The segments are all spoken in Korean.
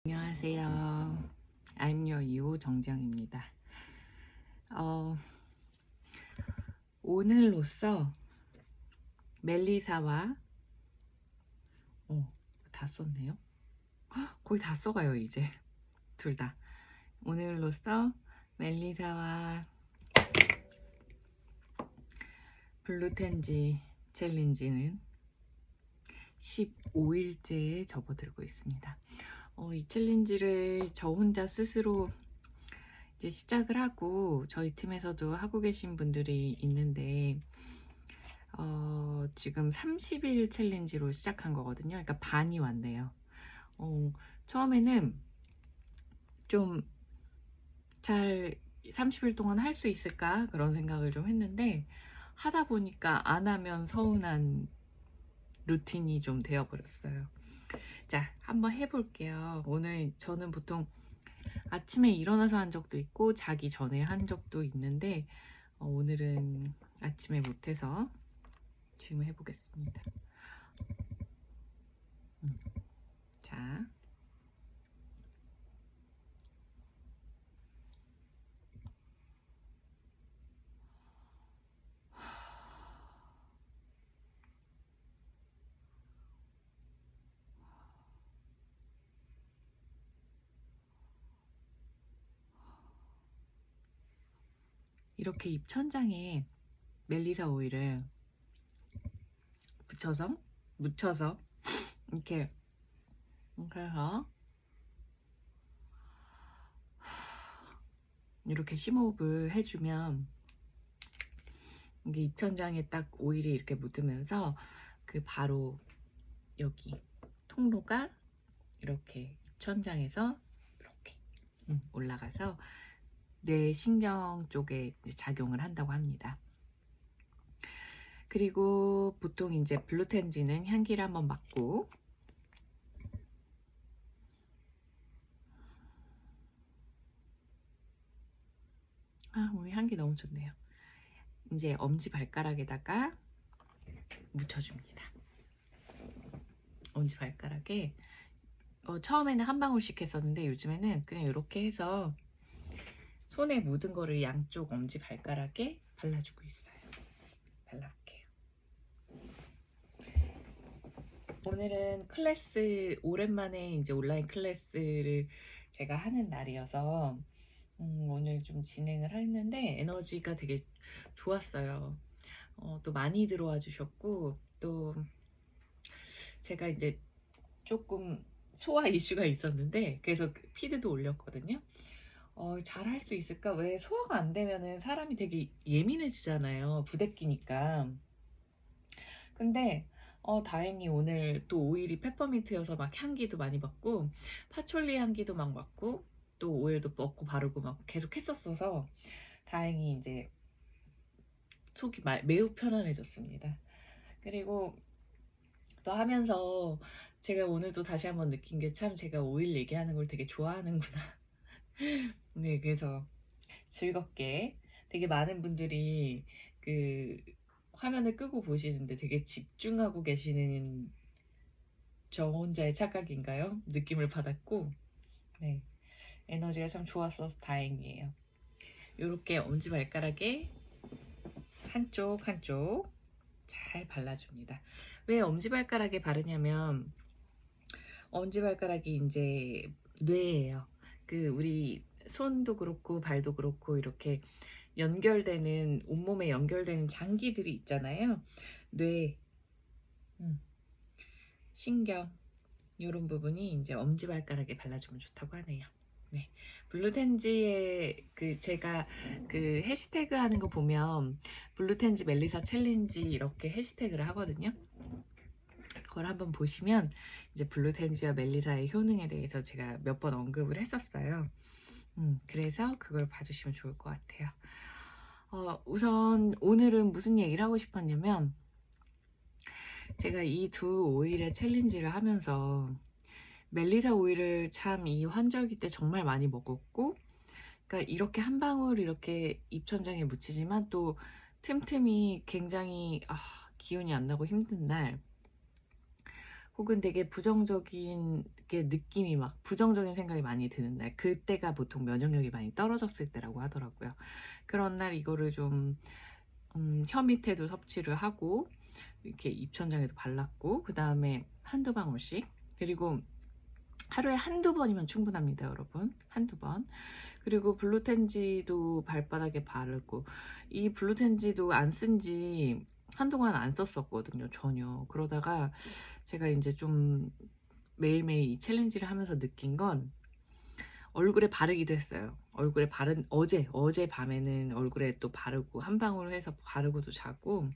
안녕하세요. I'm your 2호 정정입니다. 오늘로써 멜리사와 다 썼네요. 거의 다 써가요 이제 둘 다. 오늘로써 멜리사와 블루텐지 챌린지는 15일째에 접어들고 있습니다. 이 챌린지를 저 혼자 스스로 이제 시작을 하고 저희 팀에서도 하고 계신 분들이 있는데 지금 30일 챌린지로 시작한 거거든요. 그러니까 반이 왔네요. 처음에는 좀 잘 30일 동안 할 수 있을까 그런 생각을 좀 했는데 하다 보니까 안 하면 서운한 루틴이 좀 되어버렸어요. 자, 한번 해볼게요. 오늘 저는 보통 아침에 일어나서 한 적도 있고 자기 전에 한 적도 있는데 오늘은 아침에 못해서 지금 해보겠습니다. 자, 이렇게 입천장에 멜리사 오일을 묻혀서 이렇게 해서 이렇게 심호흡을 해주면 이게 입천장에 딱 오일이 이렇게 묻으면서 그 바로 여기 통로가 이렇게 입천장에서 이렇게 올라가서 뇌 신경 쪽에 작용을 한다고 합니다. 그리고 보통 이제 블루텐지는 향기를 한번 맡고 오늘 향기 너무 좋네요. 이제 엄지발가락에다가 묻혀줍니다. 엄지발가락에 처음에는 한 방울씩 했었는데 요즘에는 그냥 이렇게 해서 손에 묻은 거를 양쪽 엄지발가락에 발라주고 있어요. 발라볼게요. 오늘은 클래스 오랜만에 이제 온라인 클래스를 제가 하는 날이어서 오늘 좀 진행을 했는데 에너지가 되게 좋았어요. 또 많이 들어와 주셨고 또 제가 이제 조금 소화 이슈가 있었는데 그래서 피드도 올렸거든요. 잘 할 수 있을까? 왜 소화가 안 되면은 사람이 되게 예민해지잖아요. 부대끼니까. 근데 다행히 오늘 또 오일이 페퍼민트여서 막 향기도 많이 맡고 파촐리 향기도 막 맡고 또 오일도 먹고 바르고 막 계속 했었어서 다행히 이제 속이 매우 편안해졌습니다. 그리고 또 하면서 제가 오늘도 다시 한번 느낀 게 참 제가 오일 얘기하는 걸 되게 좋아하는구나. 네, 그래서 즐겁게 되게 많은 분들이 그 화면을 끄고 보시는데 되게 집중하고 계시는 저 혼자의 착각인가요? 느낌을 받았고 네, 에너지가 참 좋았어서 다행이에요. 이렇게 엄지발가락에 한쪽 잘 발라줍니다. 왜 엄지발가락에 바르냐면 엄지발가락이 이제 뇌예요. 그 우리 손도 그렇고 발도 그렇고 이렇게 연결되는 온몸에 연결되는 장기들이 있잖아요. 뇌, 신경 이런 부분이 이제 엄지발가락에 발라주면 좋다고 하네요. 네, 블루텐지에 제가 그 해시태그 하는 거 보면 블루텐지 멜리사 챌린지 이렇게 해시태그를 하거든요. 그걸 한번 보시면 이제 블루텐지와 멜리사의 효능에 대해서 제가 몇 번 언급을 했었어요. 그래서 그걸 봐주시면 좋을 것 같아요. 우선 오늘은 무슨 얘기를 하고 싶었냐면 제가 이 두 오일의 챌린지를 하면서 멜리사 오일을 참 이 환절기 때 정말 많이 먹었고 그러니까 이렇게 한 방울 이렇게 입천장에 묻히지만 또 틈틈이 굉장히 기운이 안 나고 힘든 날 혹은 되게 부정적인 게 느낌이 막 부정적인 생각이 많이 드는 날, 그때가 보통 면역력이 많이 떨어졌을 때라고 하더라고요. 그런 날 이거를 좀 혀 밑에도 섭취를 하고 이렇게 입천장에도 발랐고, 그다음에 한두 방울씩, 그리고 하루에 한두 번이면 충분합니다, 여러분. 한두 번. 그리고 블루텐지도 발바닥에 바르고, 이 블루텐지도 안 쓴 지 한동안 안 썼었거든요, 전혀. 그러다가 제가 이제 좀 매일매일 이 챌린지를 하면서 느낀 건, 얼굴에 바르기도 했어요. 얼굴에 바른 어제 밤에는 얼굴에 또 바르고 한 방울 해서 바르고도 자고.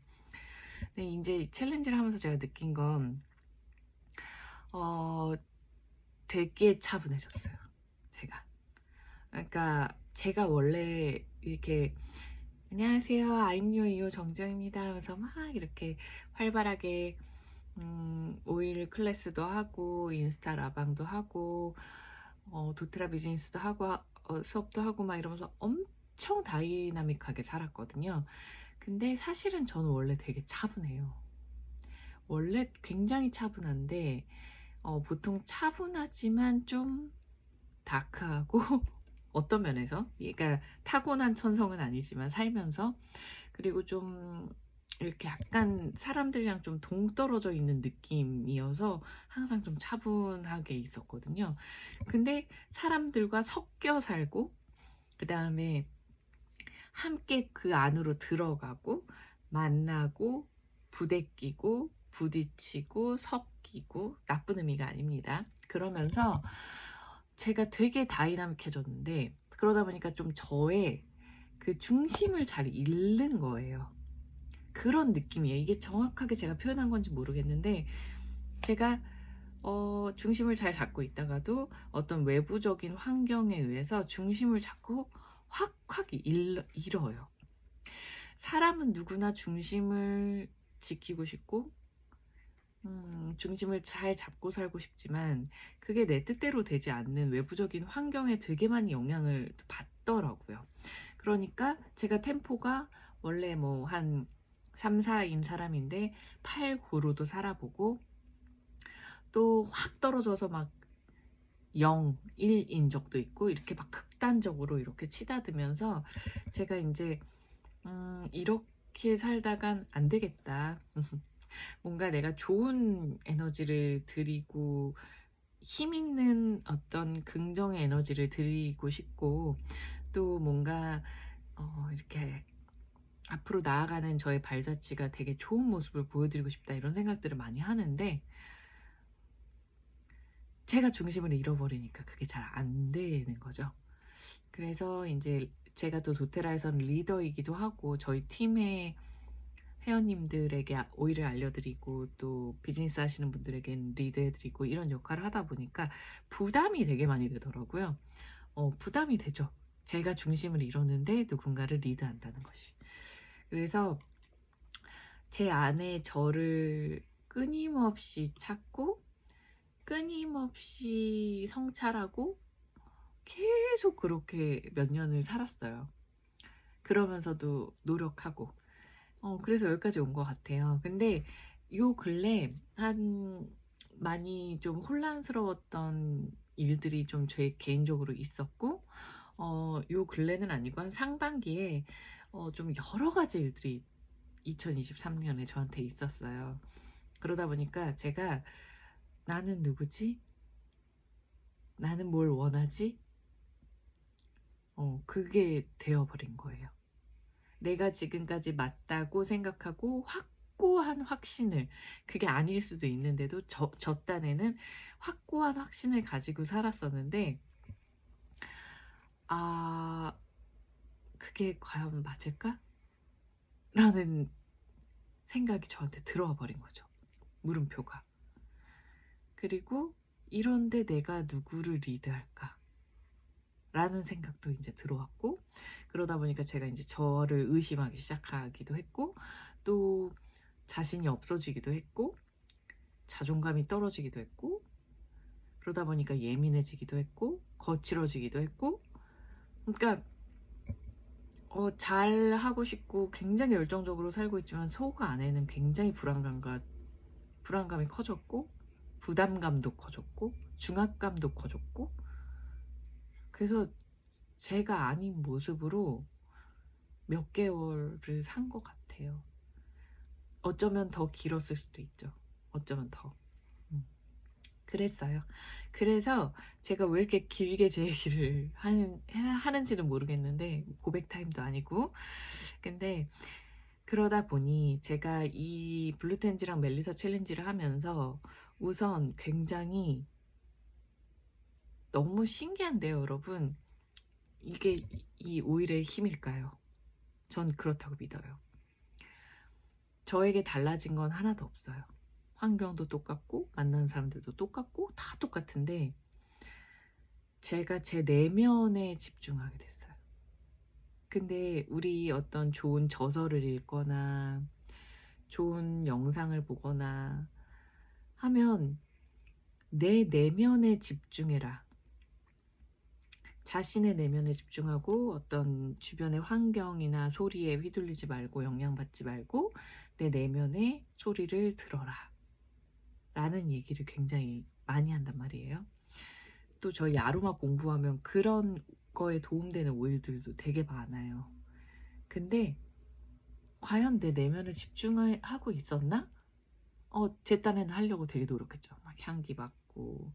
근데 이제 챌린지를 하면서 제가 느낀 건 되게 차분해졌어요, 제가. 그러니까 제가 원래 이렇게 안녕하세요, 아임요이요 정정입니다 하면서 막 이렇게 활발하게 오일 클래스도 하고 인스타 라방도 하고 도테라 비즈니스도 하고 수업도 하고 막 이러면서 엄청 다이나믹하게 살았거든요. 근데 사실은 저는 원래 되게 차분해요. 원래 굉장히 차분한데 보통 차분하지만 좀 다크하고 어떤 면에서, 그러니까 타고난 천성은 아니지만 살면서, 그리고 좀 이렇게 약간 사람들이랑 좀 동떨어져 있는 느낌이어서 항상 좀 차분하게 있었거든요. 근데 사람들과 섞여 살고, 그 다음에 함께 그 안으로 들어가고 만나고 부대끼고 부딪히고 섞이고, 나쁜 의미가 아닙니다. 그러면서 제가 되게 다이나믹해졌는데, 그러다 보니까 좀 저의 그 중심을 잘 잃는 거예요. 그런 느낌이에요. 이게 정확하게 제가 표현한 건지 모르겠는데, 제가 중심을 잘 잡고 있다가도 어떤 외부적인 환경에 의해서 중심을 자꾸 확 잃어요. 사람은 누구나 중심을 지키고 싶고 중심을 잘 잡고 살고 싶지만, 그게 내 뜻대로 되지 않는 외부적인 환경에 되게 많이 영향을 받더라고요. 그러니까 제가 템포가 원래 뭐 한 3, 4인 사람인데 8, 9로도 살아보고, 또 확 떨어져서 막 0, 1인 적도 있고, 이렇게 막 극단적으로 이렇게 치닫으면서 제가 이제 이렇게 살다간 안 되겠다. 뭔가 내가 좋은 에너지를 드리고 힘 있는 어떤 긍정의 에너지를 드리고 싶고, 또 뭔가 이렇게 앞으로 나아가는 저의 발자취가 되게 좋은 모습을 보여드리고 싶다, 이런 생각들을 많이 하는데, 제가 중심을 잃어버리니까 그게 잘 안 되는 거죠. 그래서 이제 제가 또 도테라에서는 리더이기도 하고, 저희 팀의 회원님들에게 오일을 알려드리고 또 비즈니스 하시는 분들에게는 리드해드리고, 이런 역할을 하다 보니까 부담이 되게 많이 되더라고요. 부담이 되죠. 제가 중심을 잃었는데 누군가를 리드한다는 것이. 그래서 제 안에 저를 끊임없이 찾고 끊임없이 성찰하고 계속 그렇게 몇 년을 살았어요. 그러면서도 노력하고. 그래서 여기까지 온 것 같아요. 근데 요 근래 많이 좀 혼란스러웠던 일들이 좀 제 개인적으로 있었고, 요 근래는 아니고 한 상반기에 좀 여러 가지 일들이 2023년에 저한테 있었어요. 그러다 보니까 제가 나는 누구지? 나는 뭘 원하지? 그게 되어버린 거예요. 내가 지금까지 맞다고 생각하고 확고한 확신을, 그게 아닐 수도 있는데도 저 딴에는 확고한 확신을 가지고 살았었는데, 그게 과연 맞을까? 라는 생각이 저한테 들어와 버린 거죠. 물음표가. 그리고 이런데 내가 누구를 리드할까? 라는 생각도 이제 들어왔고, 그러다 보니까 제가 이제 저를 의심하기 시작하기도 했고, 또 자신이 없어지기도 했고, 자존감이 떨어지기도 했고, 그러다 보니까 예민해지기도 했고, 거칠어지기도 했고, 그러니까 잘 하고 싶고 굉장히 열정적으로 살고 있지만 속 안에는 굉장히 불안감이 커졌고, 부담감도 커졌고 중압감도 커졌고, 그래서 제가 아닌 모습으로 몇 개월을 산 것 같아요. 어쩌면 더 길었을 수도 있죠. 어쩌면 더. 그랬어요. 그래서 제가 왜 이렇게 길게 제 얘기를 하는지는 모르겠는데, 고백 타임도 아니고. 근데 그러다 보니 제가 이 블루텐즈랑 멜리사 챌린지를 하면서 우선 굉장히 너무 신기한데요, 여러분. 이게 이 오일의 힘일까요? 전 그렇다고 믿어요. 저에게 달라진 건 하나도 없어요. 환경도 똑같고 만나는 사람들도 똑같고 다 똑같은데, 제가 제 내면에 집중하게 됐어요. 근데 우리 어떤 좋은 저서를 읽거나 좋은 영상을 보거나 하면 내 내면에 집중해라. 자신의 내면에 집중하고 어떤 주변의 환경이나 소리에 휘둘리지 말고 영향받지 말고 내 내면의 소리를 들어라 라는 얘기를 굉장히 많이 한단 말이에요. 또 저희 아로마 공부하면 그런 거에 도움되는 오일들도 되게 많아요. 근데 과연 내 내면에 집중하고 있었나? 제 딴에는 하려고 되게 노력했죠. 막 향기 맡고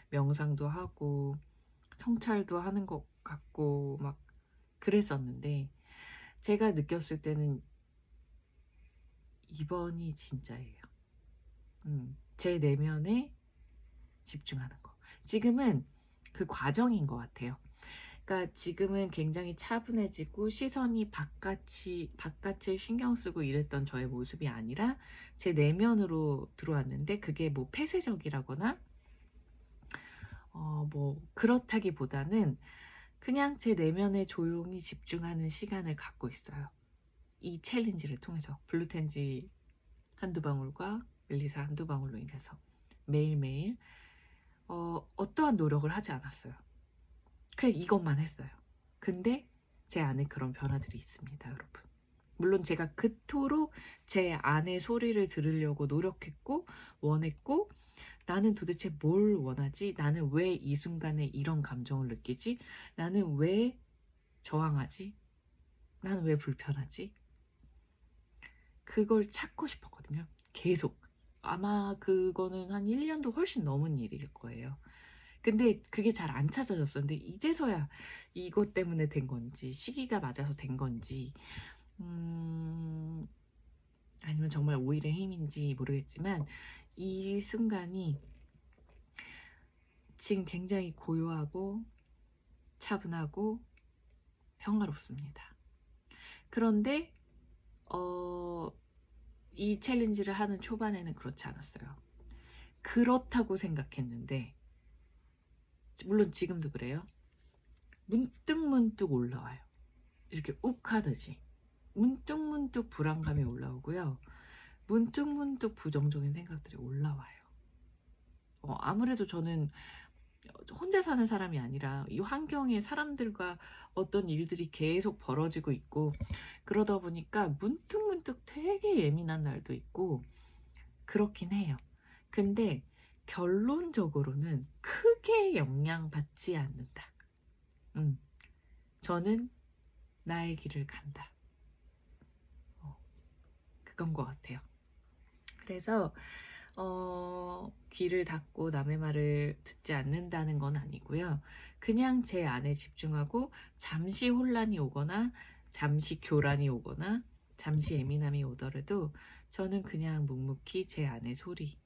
명상도 하고 성찰도 하는 것 같고 막 그랬었는데, 제가 느꼈을 때는 이번이 진짜예요. 제 내면에 집중하는 거. 지금은 그 과정인 것 같아요. 그러니까 지금은 굉장히 차분해지고 시선이 바깥을 신경 쓰고 이랬던 저의 모습이 아니라 제 내면으로 들어왔는데, 그게 뭐 폐쇄적이라거나 뭐 그렇다기보다는 그냥 제 내면에 조용히 집중하는 시간을 갖고 있어요. 이 챌린지를 통해서 블루텐지 한두 방울과 멜리사 한두 방울로 인해서 매일매일 어떠한 노력을 하지 않았어요. 그냥 이것만 했어요. 근데 제 안에 그런 변화들이 있습니다, 여러분. 물론 제가 그토록 제 안의 소리를 들으려고 노력했고 원했고, 나는 도대체 뭘 원하지? 나는 왜 이 순간에 이런 감정을 느끼지? 나는 왜 저항하지? 나는 왜 불편하지? 그걸 찾고 싶었거든요. 계속. 아마 그거는 한 1년도 훨씬 넘은 일일 거예요. 근데 그게 잘 안 찾아졌었는데, 이제서야 이것 때문에 된 건지 시기가 맞아서 된 건지 아니면 정말 오일의 힘인지 모르겠지만, 이 순간이 지금 굉장히 고요하고 차분하고 평화롭습니다. 그런데 이 챌린지를 하는 초반에는 그렇지 않았어요. 그렇다고 생각했는데, 물론 지금도 그래요. 문득문득 올라와요. 이렇게 욱 하듯이 문득문득 불안감이 올라오고요. 문득문득 부정적인 생각들이 올라와요. 아무래도 저는 혼자 사는 사람이 아니라 이 환경에 사람들과 어떤 일들이 계속 벌어지고 있고, 그러다 보니까 문득문득 되게 예민한 날도 있고 그렇긴 해요. 근데 결론적으로는 크게 영향받지 않는다. 저는 나의 길을 간다. 그건 것 같아요. 그래서 귀를 닫고 남의 말을 듣지 않는다는 건 아니고요. 그냥 제 안에 집중하고 잠시 혼란이 오거나 잠시 교란이 오거나 잠시 예민함이 오더라도 저는 그냥 묵묵히 제 안의 소리,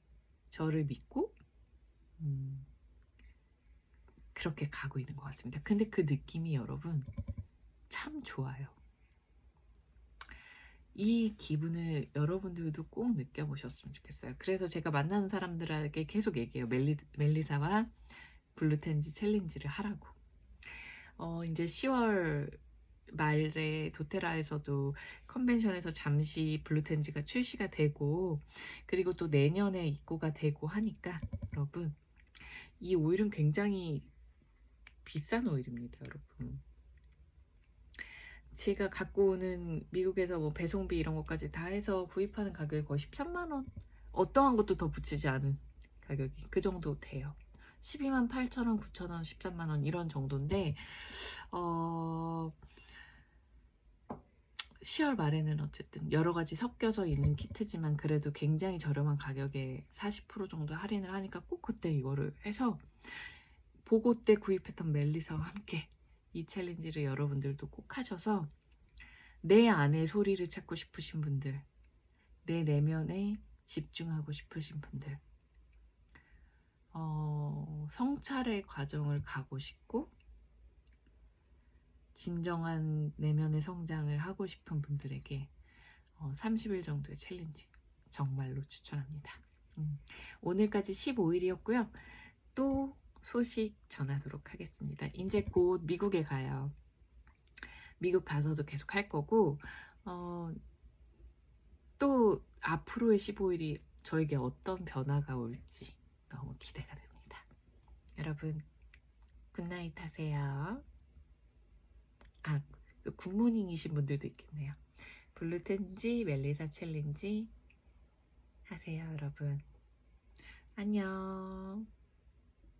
저를 믿고 그렇게 가고 있는 것 같습니다. 근데 그 느낌이 여러분 참 좋아요. 이 기분을 여러분들도 꼭 느껴보셨으면 좋겠어요. 그래서 제가 만나는 사람들에게 계속 얘기해요. 멜리사와 블루텐지 챌린지를 하라고. 이제 10월 말에 도테라에서도 컨벤션에서 잠시 블루텐지가 출시가 되고, 그리고 또 내년에 입고가 되고 하니까 여러분, 이 오일은 굉장히 비싼 오일입니다, 여러분. 제가 갖고 오는 미국에서 뭐 배송비 이런 것까지 다 해서 구입하는 가격이 거의 13만 원. 어떠한 것도 더 붙이지 않은 가격이 그 정도 돼요. 128,000원, 9,000원, 13만원 이런 정도인데 10월 말에는 어쨌든 여러 가지 섞여져 있는 키트지만 그래도 굉장히 저렴한 가격에 40% 정도 할인을 하니까 꼭 그때 이거를 해서 보고 때 구입했던 멜리사와 함께 이 챌린지를 여러분들도 꼭 하셔서 내 안의 소리를 찾고 싶으신 분들, 내 내면에 집중하고 싶으신 분들, 성찰의 과정을 가고 싶고 진정한 내면의 성장을 하고 싶은 분들에게 30일 정도의 챌린지 정말로 추천합니다. 오늘까지 15일이었고요. 또 소식 전하도록 하겠습니다. 이제 곧 미국에 가요. 미국 가서도 계속 할 거고 또 앞으로의 15일이 저에게 어떤 변화가 올지 너무 기대가 됩니다. 여러분 굿나잇 하세요. 또 굿모닝이신 분들도 있겠네요. 블루텐지 멜리사 챌린지 하세요, 여러분. 안녕.